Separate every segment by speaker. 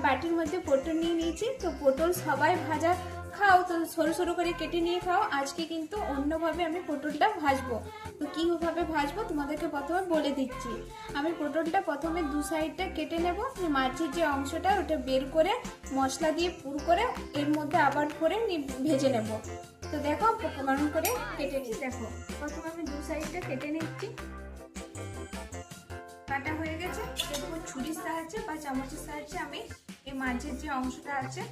Speaker 1: বাটির মধ্যে পটল নিয়ে নিয়েছি। তো পটল সবাই ভাজা খাও, তো সরু সরু করে কেটে নিয়ে খাও। আজকে কিন্তু অন্যভাবে আমি পটলটা ভাজবো। তো কীভাবে ভাজবো তোমাদেরকে প্রথমে বলে দিচ্ছি। আমি পটলটা প্রথমে দু সাইডটা কেটে নেব, মাঝের যে অংশটা ওটা বের করে মশলা দিয়ে পুর করে এর মধ্যে আবার করে ভেজে নেব। তো দেখো কেমন করে কেটে নিই। দেখো প্রথমে আমি দু সাইডটা কেটে নিচ্ছি। কাটা হয়ে গেছে। এরপর ছুরির সাহায্যে বা চামচের সাহায্যে আমি এই মাঝের যে অংশটা আছে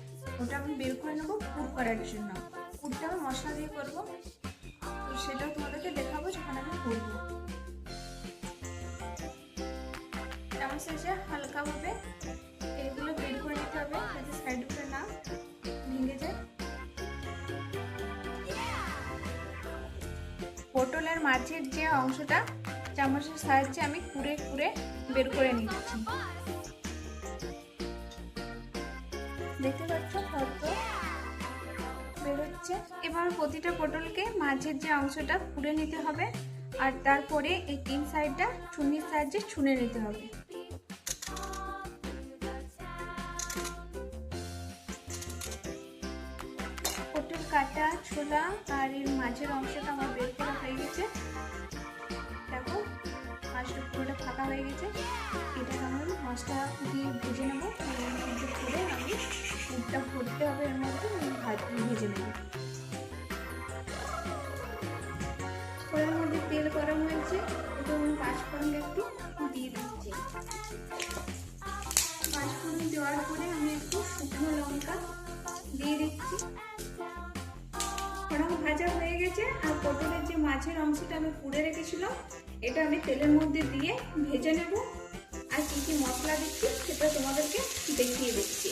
Speaker 1: ওটা আমি বের করে নেবো পুর করার জন্য। পুরটা আমি মশলা দিয়ে করবো, তো সেটাও তোমাদেরকে দেখাবো যখন আমি করবো। চামচ এসে হালকাভাবে এইগুলো বের করে নিতে হবে যাতে সাইড উপরে না ভেঙে যায়। পটলের মাঝের যে অংশটা চামচের সাহায্যে আমি কুড়ে কুড়ে বের করে নিচ্ছি। দেখতে পাচ্ছ কত বেরোচ্ছে। এবার প্রতিটা পটলকে মাঝের যে অংশটা কুড়ে নিতে হবে, আর তারপরে এই তিন সাইডটা ছুরির সাহায্যে ছুনে নিতে হবে। পটল কাটা ছোলা আর এর মাঝের অংশটা আমার বের করা হয়ে গেছে। দেখো মাছটা পুরোটা ফাঁকা হয়ে গেছে। এটা আমি মাছটা দিয়ে ভেজে নেবো। করে আমি পুরটা ভরতে হবে এর মধ্যে ভেজে নেব। কড়াইয়ের মধ্যে তেল গরম হয়েছে, এটা আমি পাঁচফোড়নটা একটু দিয়ে দিচ্ছি। পাঁচফোড়ন দেওয়ার পরে আমি একটু শুকনো লঙ্কা দিয়ে দিচ্ছি। ফোড়ন ভাজা হয়ে গেছে, আর পটলের যে মাছের অংশটা আমি পুড়ে রেখেছিলাম এটা আমি তেলের মধ্যে দিয়ে ভেজে নেব। আর কি কি মশলা দিচ্ছি সেটা তোমাদেরকে দেখিয়ে দিচ্ছি।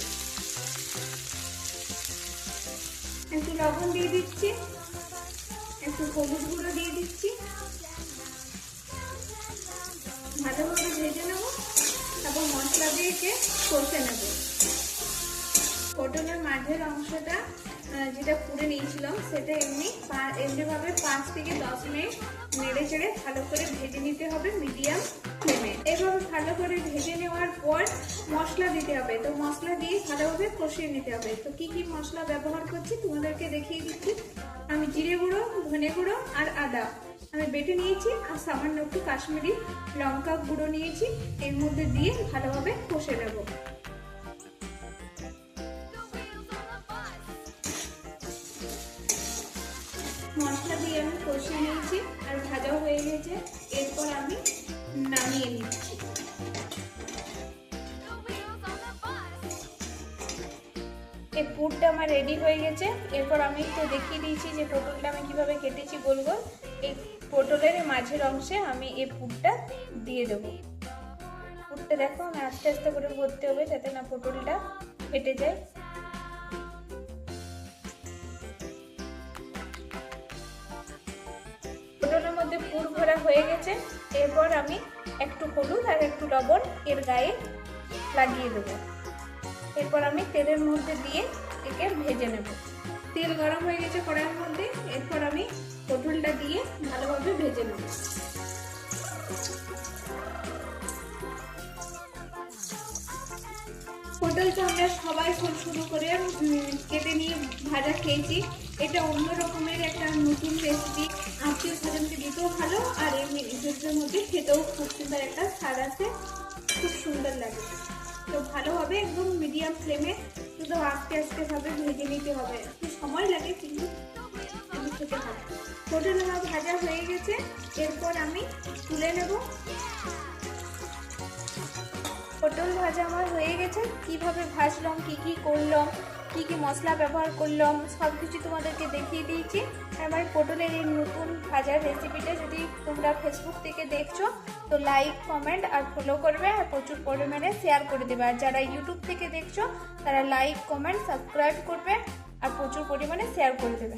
Speaker 1: একটু লবণ দিয়ে দিচ্ছি, একটু হলুদ গুঁড়ো দিয়ে দিচ্ছি। ভালোভাবে ভেজে নেব, তারপর মশলা দিয়ে কষে নেব। পটলের মাঝের অংশটা যেটা পুড়ে নিয়েছিলাম সেটা এমনিভাবে 5 থেকে 10 মিনিট নেড়ে চেড়ে ভালো করে ভেজে নিতে হবে মিডিয়াম ফ্লেমে। এভাবে ভালো করে ভেজে নেওয়ার পর মশলা দিতে হবে। তো মশলা দিয়ে ভালোভাবে কষিয়ে নিতে হবে। তো কি কি মশলা ব্যবহার করছি তোমাদেরকে দেখিয়ে দিচ্ছি। আমি জিরে গুঁড়ো, ধনে গুঁড়ো আর আদা আমি বেটে নিয়েছি, আর সামান্য একটু কাশ্মীরি লঙ্কা গুঁড়ো নিয়েছি। এর মধ্যে দিয়ে ভালোভাবে কষে নেব। মশলা দিয়ে আমি কষিয়ে নিয়েছি আর ভাজাও হয়ে গেছে। এরপর আমি নামিয়ে নিচ্ছি। এই পুরটা আমার রেডি হয়ে গেছে। এরপর আমি তো দেখিয়ে দিয়েছি যে পটলটা আমি কিভাবে কেটেছি গোল গোল। এই পটলের মাঝের অংশে আমি এই পুরটা দিয়ে দেবো। পুরটা দেখো আমি আস্তে আস্তে করে ভরতে হবে যাতে না পটলটা ফেটে যায়। পটলের মধ্যে পুর ভরা হয়ে গেছে। এরপর আমি একটু হলুদ আর একটু লবণ এর গায়ে লাগিয়ে দেবো। এরপর আমি তেলের মধ্যে দিয়ে একে ভেজে নেব। তেল গরম হয়ে গেছে কড়াইয়ের মধ্যে। এরপর আমি পটলটা দিয়ে ভালোভাবে ভেজে নেব। পটলটা আমরা সবাই শুরু করে কেটে নিয়ে ভাজা খেয়েছি। এটা অন্য রকমের একটা নতুন রেসিপি। আত্মীয় স্বজনকে দিতেও ভালো, আর এমনি নিজেদের মধ্যে খেতেও খুব সুন্দর একটা স্বাদ আছে, খুব সুন্দর লাগে। তো ভালোভাবে একদম মিডিয়াম ফ্লেমে শুধু আস্তে আস্তে ভাবে ভেজে নিতে হবে। একটু সময় লাগে কিন্তু খেতে হবে। পটল আমার ভাজা হয়ে গেছে। এরপর আমি তুলে নেব। পটল ভাজা আমার হয়ে গেছে। কিভাবে ভাজলাম, কি কি করলাম, কি কি মশলা ব্যবহার করলাম সব কিছু তোমাদেরকে দেখিয়ে দিয়েছি। আমার পটলের এই নতুন ভাজার রেসিপিটা যদি তোমরা ফেসবুক থেকে দেখছো তো লাইক, কমেন্ট আর ফলো করবে, আর প্রচুর পরিমাণে শেয়ার করে দেবে। আর যারা ইউটিউব থেকে দেখছো তারা লাইক, কমেন্ট, সাবস্ক্রাইব করবে আর প্রচুর পরিমাণে শেয়ার করে দেবে।